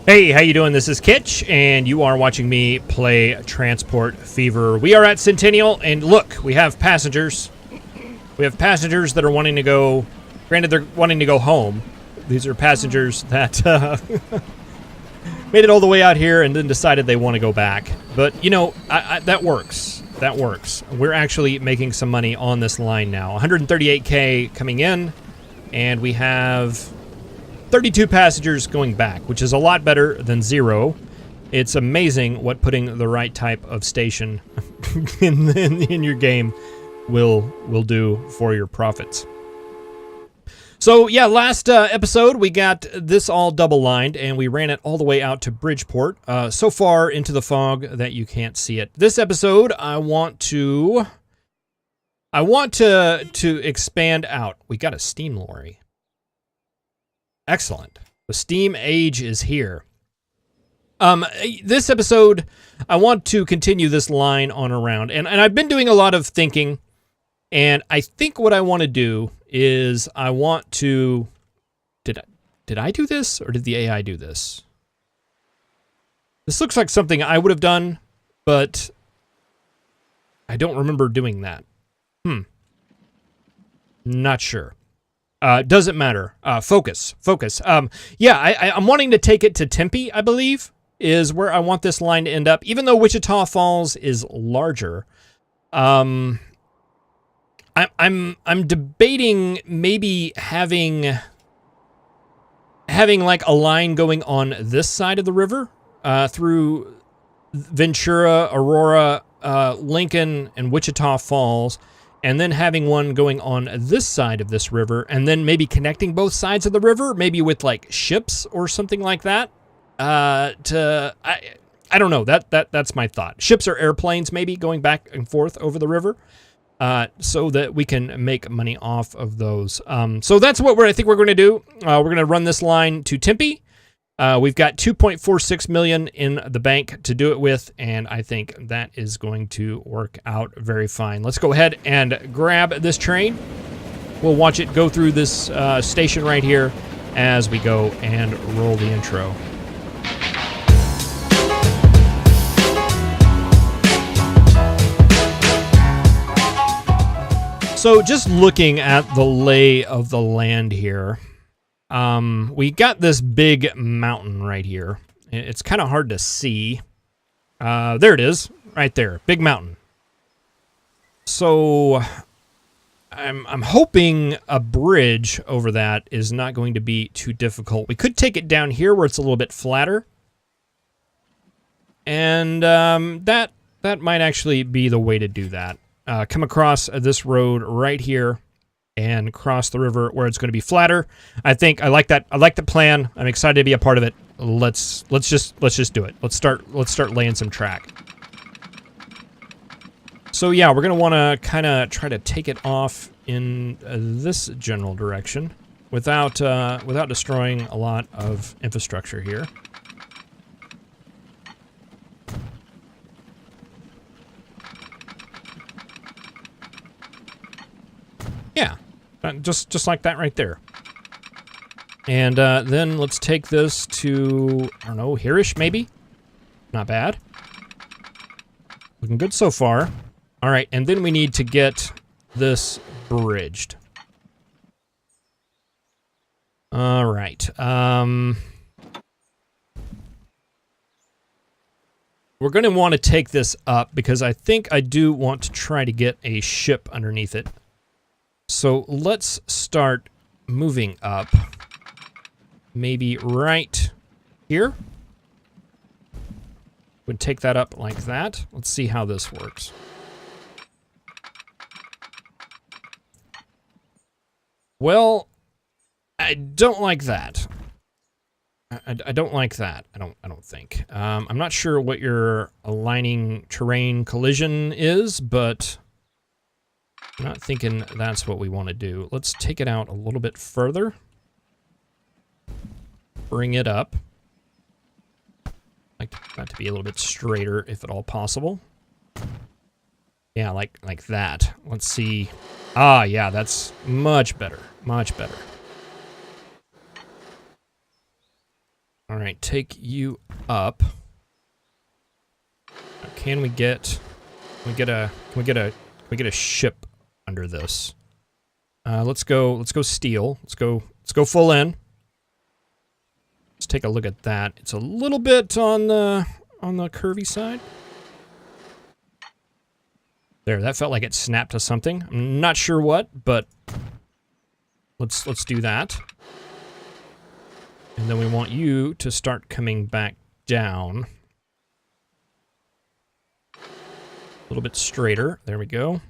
Hey, how you doing? This is Kitch, and you are watching me play Transport Fever. We are at Centennial, and look, we have passengers. We have passengers that are wanting to go. Granted, they're wanting to go home. These are passengers that made it all the way out here and then decided they want to go back. But, you know, that works. That works. We're actually making some money on this line now. 138K coming in, and we have 32 passengers going back, which is a lot better than 0. It's amazing what putting the right type of station in your game will do for your profits. So yeah, last episode we got this all double lined and we ran it all the way out to Bridgeport, so far into the fog that you can't see it. This episode I want to expand out. We got a steam lorry. Excellent. The steam age is here. This episode, I want to continue this line on around, and I've been doing a lot of thinking, and I think what I want to do is I want to... Did I do this, or did the AI do this? This looks like something I would have done, but I don't remember doing that. Not sure. Doesn't matter. Focus. Yeah, I'm wanting to take it to Tempe, I believe, is where I want this line to end up. Even though Wichita Falls is larger, I'm debating maybe having like a line going on this side of the river, through Ventura, Aurora, Lincoln, and Wichita Falls. And then having one going on this side of this river, and then maybe connecting both sides of the river, maybe with like ships or something like that. I don't know. That's my thought. Ships or airplanes, maybe going back and forth over the river, so that we can make money off of those. So that's what I think we're going to do. We're going to run this line to Tempe. We've got 2.46 million in the bank to do it with, and I think that is going to work out very fine. Let's go ahead and grab this train. We'll watch it go through this station right here as we go and roll the intro. So just looking at the lay of the land here, we got this big mountain right here. It's kind of hard to see. There it is, right there, big mountain. So I'm hoping a bridge over that is not going to be too difficult. We could take it down here where it's a little bit flatter, and that might actually be the way to do that. Come across this road right here and cross the river where it's going to be flatter. I think I like that. I like the plan. I'm excited to be a part of it. Let's just do it. Let's start laying some track. So yeah, we're going to want to kind of try to take it off in this general direction without destroying a lot of infrastructure here. Yeah. Just like that right there. And then let's take this to, I don't know, here-ish maybe? Not bad. Looking good so far. All right, and then we need to get this bridged. All right. We're going to want to take this up because I think I do want to try to get a ship underneath it. So let's start moving up, maybe right here. Would take that up like that. Let's see how this works. Well, I don't like that. I don't like that. I don't think. I'm not sure what your aligning terrain collision is, but I'm not thinking that's what we want to do. Let's take it out a little bit further. Bring it up. I'd like that to be a little bit straighter, if at all possible. Yeah, like that. Let's see. Ah, yeah, that's much better. Much better. All right, take you up. Can we get a ship under this? Let's go steel. Let's go full in. Let's take a look at that. It's a little bit on the curvy side. There, that felt like it snapped to something. I'm not sure what, but let's do that. And then we want you to start coming back down. A little bit straighter. There we go.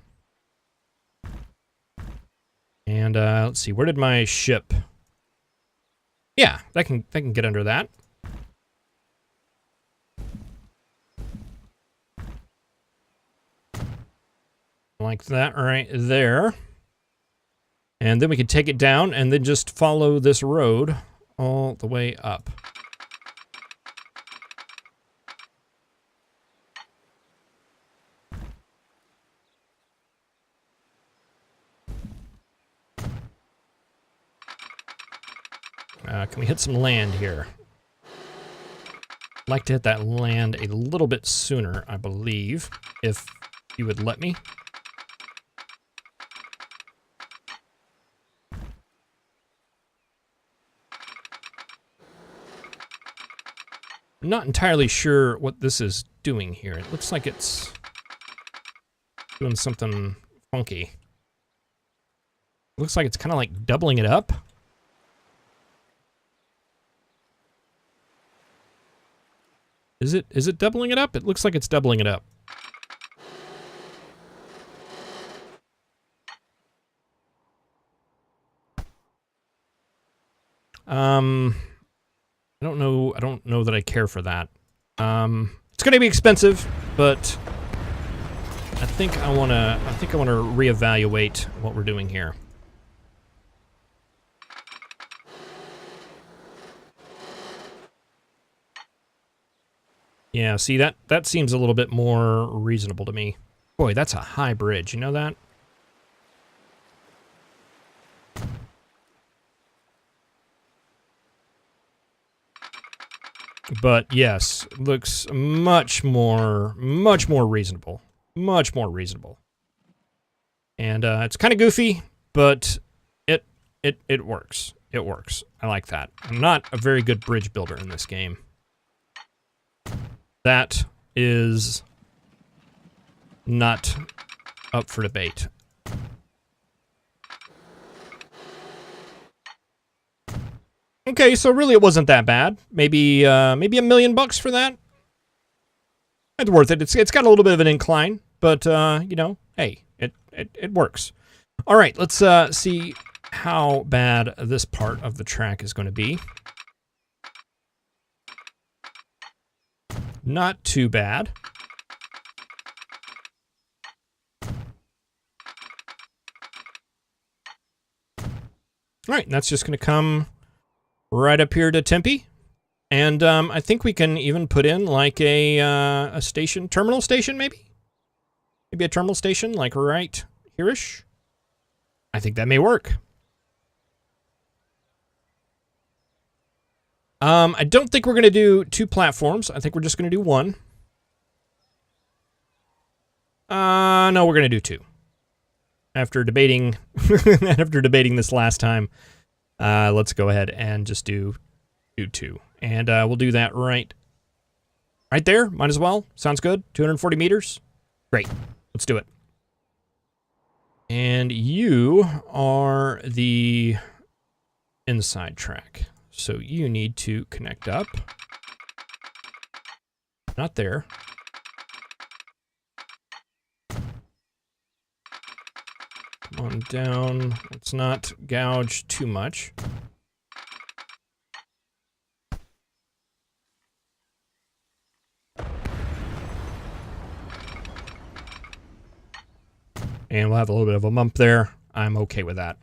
And let's see, where did my ship? Yeah, that can get under that. Like that right there. And then we can take it down and then just follow this road all the way up. Can we hit some land here? I'd like to hit that land a little bit sooner, I believe, if you would let me. I'm not entirely sure what this is doing here. It looks like it's doing something funky. It looks like it's kind of like doubling it up. Is it doubling it up? It looks like it's doubling it up. I don't know that I care for that. It's going to be expensive, but I think I want to reevaluate what we're doing here. Yeah, see, that seems a little bit more reasonable to me. Boy, that's a high bridge, you know that? But yes, looks much more reasonable. Much more reasonable. And it's kind of goofy, but it works. It works. I like that. I'm not a very good bridge builder in this game. That is not up for debate. Okay, so really it wasn't that bad. Maybe maybe $1 million for that. It's worth it. It's got a little bit of an incline, but you know, hey, it works. All right, let's see how bad this part of the track is going to be. Not too bad. All right, and that's just going to come right up here to Tempe. And I think we can even put in like a station, terminal station maybe? Maybe a terminal station like right here-ish. I think that may work. I don't think we're going to do 2 platforms. I think we're just going to do 1. No, we're going to do 2. After debating, this last time, let's go ahead and just do 2. And we'll do that right there. Might as well. Sounds good. 240 meters. Great. Let's do it. And you are the inside track. So you need to connect up. Not there. Come on down. Let's not gouge too much. And we'll have a little bit of a bump there. I'm okay with that.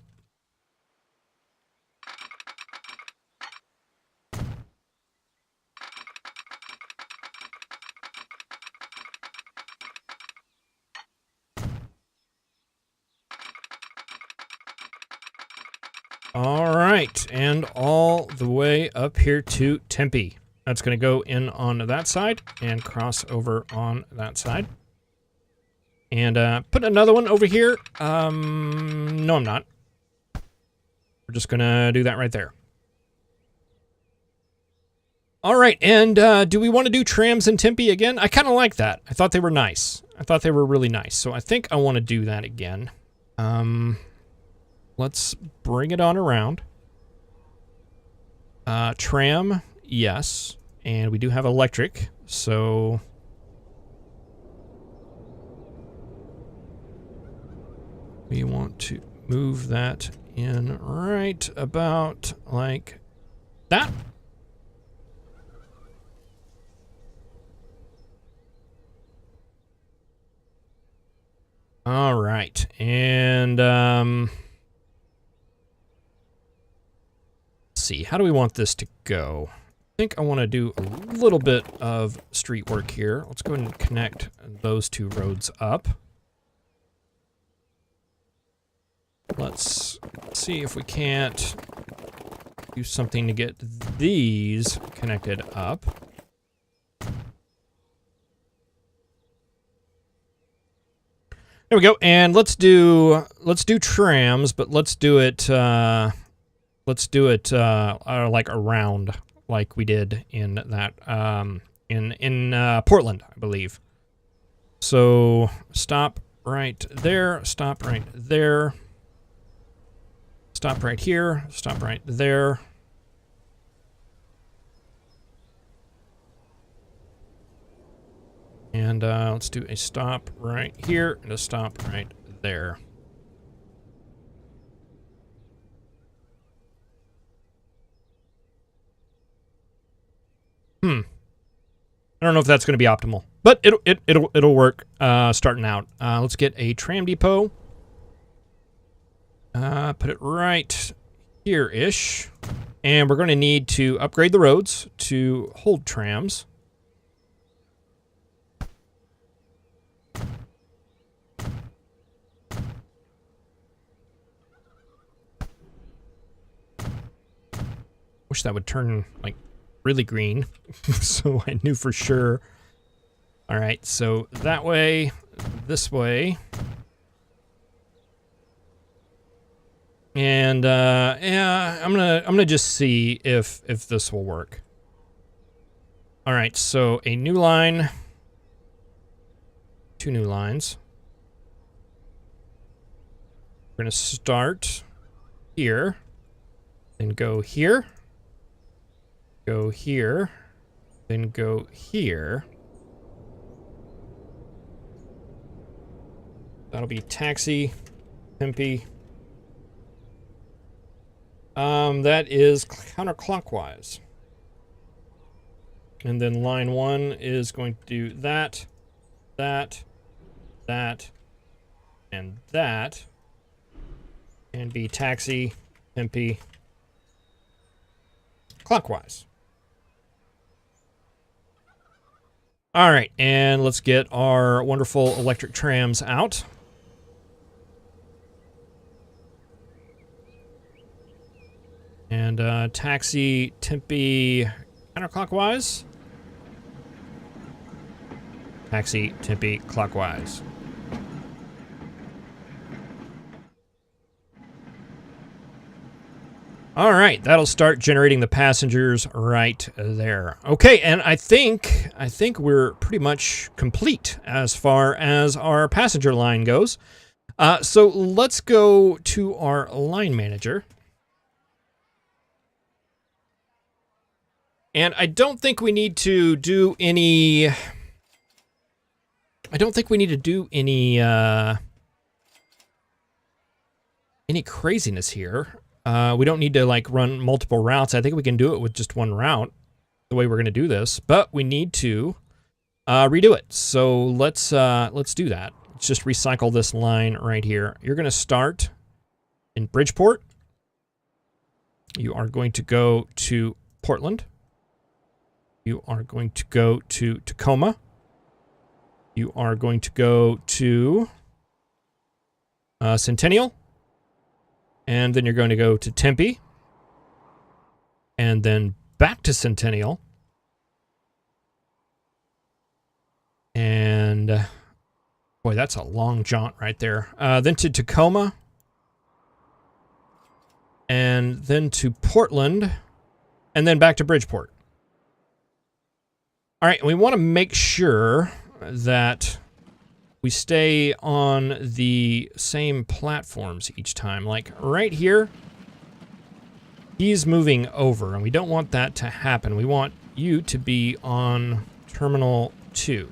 All right, and all the way up here to Tempe. That's going to go in on that side and cross over on that side. And put another one over here. No, I'm not. We're just going to do that right there. All right, and do we want to do trams and Tempe again? I kind of like that. I thought they were nice. I thought they were really nice. So I think I want to do that again. Let's bring it on around. Tram, yes. And we do have electric, so... we want to move that in right about like that. All right, and let's see, how do we want this to go? I think I want to do a little bit of street work here. Let's go ahead and connect those two roads up. Let's see if we can't do something to get these connected up. There we go, and let's do trams, but let's do it like around, like we did in that in Portland, I believe. So stop right there, stop right there, stop right here, stop right there. And let's do a stop right here and a stop right there. I don't know if that's going to be optimal, but it'll work starting out. Let's get a tram depot. Put it right here-ish. And we're going to need to upgrade the roads to hold trams. Wish that would turn like really green so I knew for sure. All right, so that way, this way. And yeah, I'm gonna just see if this will work. All right, so a new line, 2 new lines. We're gonna start here and go here. Go here, then go here. That'll be taxi, Tempe. That is counterclockwise. And then line 1 is going to do that, that, that, and that. And be taxi, Tempe, clockwise. All right, and let's get our wonderful electric trams out. And taxi, Tempe, counterclockwise. Taxi, Tempe, clockwise. All right, that'll start generating the passengers right there. Okay, and I think we're pretty much complete as far as our passenger line goes. So let's go to our line manager. And I don't think we need to do any... any craziness here. We don't need to like run multiple routes. I think we can do it with just one route, the way we're going to do this. But we need to redo it. So let's do that. Let's just recycle this line right here. You're going to start in Bridgeport. You are going to go to Portland. You are going to go to Tacoma. You are going to go to Centennial. And then you're going to go to Tempe. And then back to Centennial. And boy, that's a long jaunt right there. Then to Tacoma. And then to Portland. And then back to Bridgeport. All right, we want to make sure that we stay on the same platforms each time. Like right here, he's moving over, and we don't want that to happen. We want you to be on Terminal 2.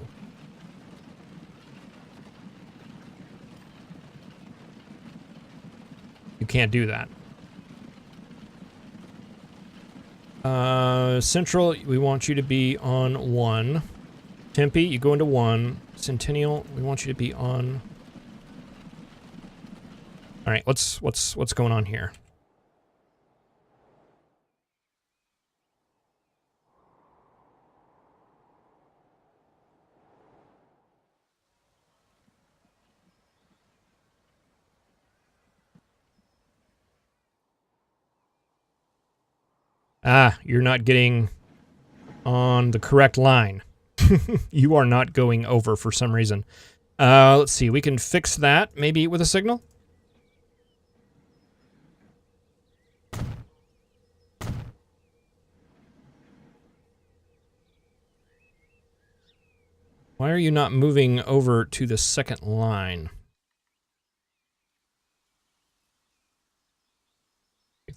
You can't do that. Central, we want you to be on 1. Tempe, you go into 1. Centennial, we want you to be on... All right, what's going on here? Ah, you're not getting on the correct line. You are not going over for some reason. Let's see, we can fix that maybe with a signal. Why are you not moving over to the second line?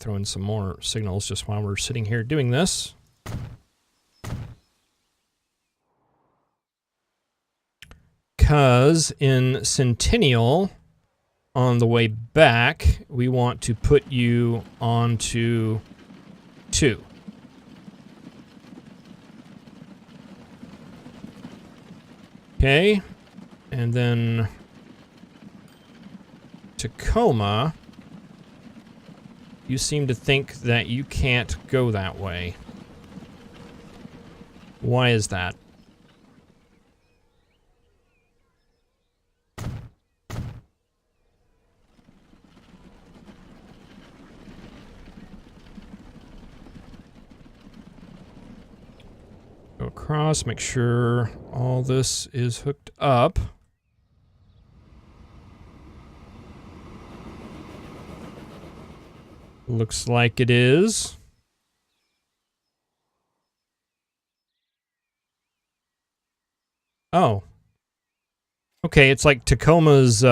Throw in some more signals just while we're sitting here doing this. Because in Centennial, on the way back, we want to put you onto 2. Okay, and then Tacoma. You seem to think that you can't go that way. Why is that? Go across, make sure all this is hooked up. Looks like it is. Oh. Okay, it's like Tacoma's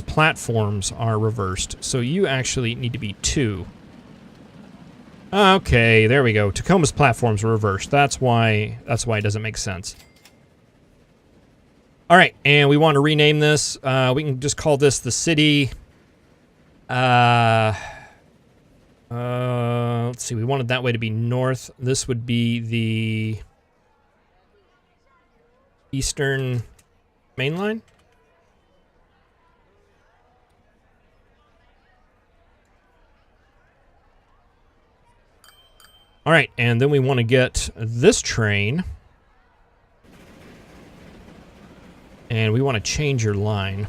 platforms are reversed, so you actually need to be 2. Okay, there we go. Tacoma's platforms are reversed. That's why it doesn't make sense. All right, and we want to rename this. We can just call this the city. Let's see, we wanted that way to be north. This would be the Eastern Main Line. All right, and then we want to get this train. And we want to change your line.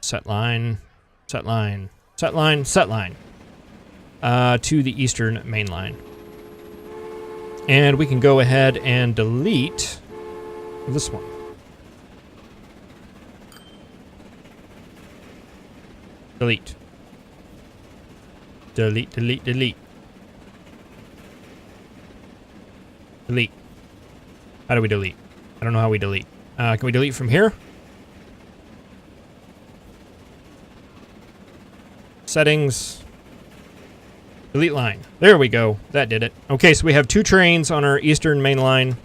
Set line, set line, set line, set line. To the Eastern Main Line. And we can go ahead and delete this one. Delete. Delete, delete, delete. Delete. How do we delete? I don't know how we delete. Can we delete from here? Settings. Delete line. There we go. That did it. Okay, so we have 2 trains on our Eastern Main Line.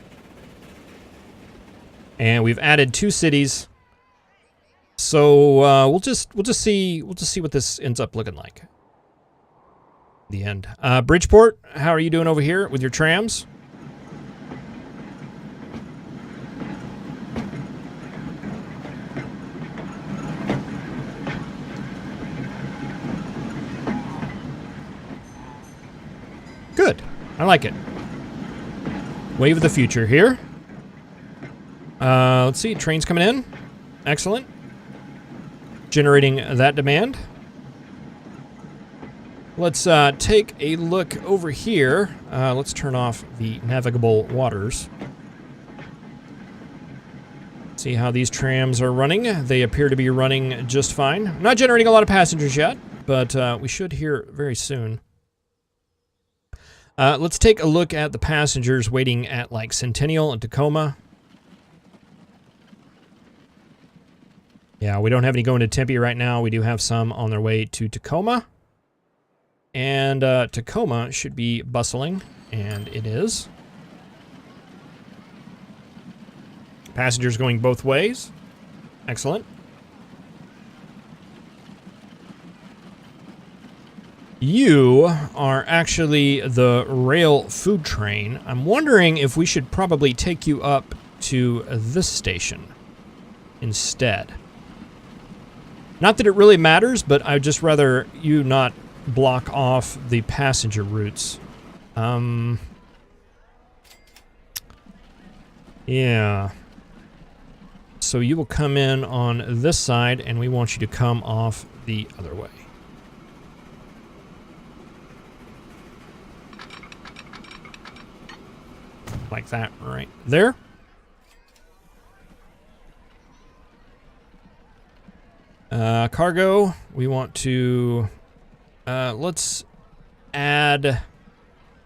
And we've added 2 cities. So we'll just see what this ends up looking like. The end. Bridgeport, how are you doing over here with your trams? Good. I like it. Wave of the future here. Let's see. Trains coming in. Excellent. Generating that demand. Let's take a look over here. Let's turn off the navigable waters. See how these trams are running. They appear to be running just fine. Not generating a lot of passengers yet, but we should hear very soon. Let's take a look at the passengers waiting at like Centennial and Tacoma. Yeah, we don't have any going to Tempe right now. We do have some on their way to Tacoma. And Tacoma should be bustling, and it is. Passengers going both ways. Excellent. You are actually the rail food train. I'm wondering if we should probably take you up to this station instead. Not that it really matters, but I'd just rather you not block off the passenger routes. Yeah. So you will come in on this side, and we want you to come off the other way. Like that right there. Cargo, we want to, let's add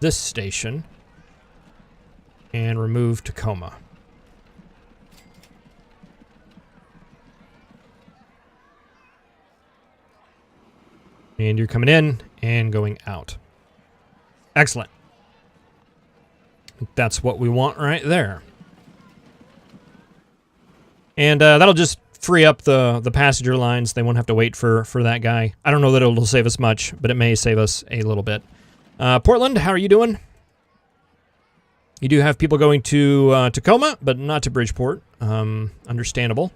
this station and remove Tacoma. And you're coming in and going out. Excellent. That's what we want right there. And that'll just free up the passenger lines. They won't have to wait for that guy. I don't know that it'll save us much, but it may save us a little bit. Portland, how are you doing? You do have people going to Tacoma, but not to Bridgeport. Understandable.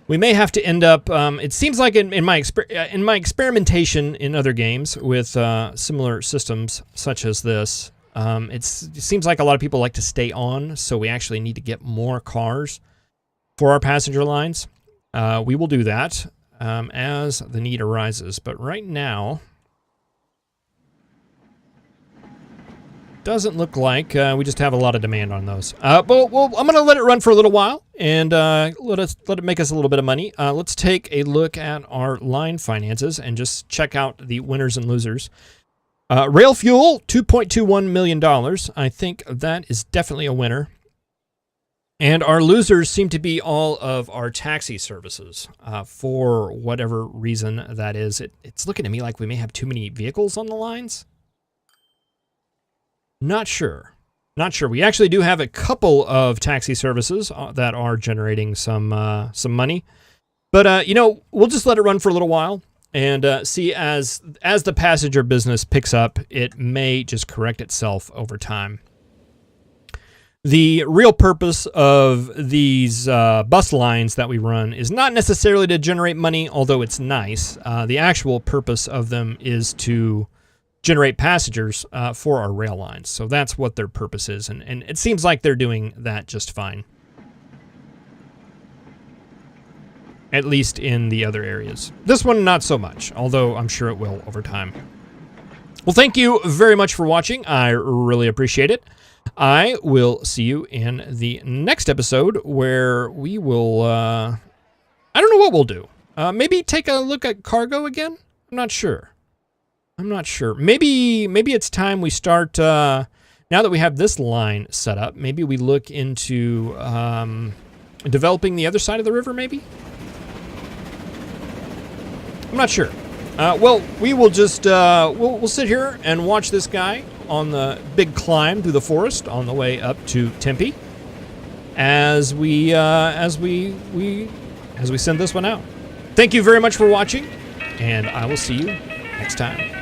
We may have to end up. It seems like in my experimentation in other games with similar systems such as this, it seems like a lot of people like to stay on. So we actually need to get more cars for our passenger lines. We will do that as the need arises. But right now, doesn't look like we just have a lot of demand on those. But I'm going to let it run for a little while and let it make us a little bit of money. Let's take a look at our line finances and just check out the winners and losers. Rail fuel, $2.21 million. I think that is definitely a winner. And our losers seem to be all of our taxi services for whatever reason that is. It's looking to me like we may have too many vehicles on the lines. Not sure. Not sure. We actually do have a couple of taxi services that are generating some money. But, you know, we'll just let it run for a little while and see as the passenger business picks up, it may just correct itself over time. The real purpose of these bus lines that we run is not necessarily to generate money, although it's nice. The actual purpose of them is to generate passengers for our rail lines. So that's what their purpose is, and it seems like they're doing that just fine. At least in the other areas. This one, not so much, although I'm sure it will over time. Well, thank you very much for watching. I really appreciate it. I will see you in the next episode where we will, I don't know what we'll do. Maybe take a look at cargo again? I'm not sure. Maybe it's time we start, now that we have this line set up, maybe we look into developing the other side of the river, maybe? I'm not sure. Well, we will just, we'll sit here and watch this guy on the big climb through the forest on the way up to Tempe as we send this one out. Thank you very much for watching, and I will see you next time.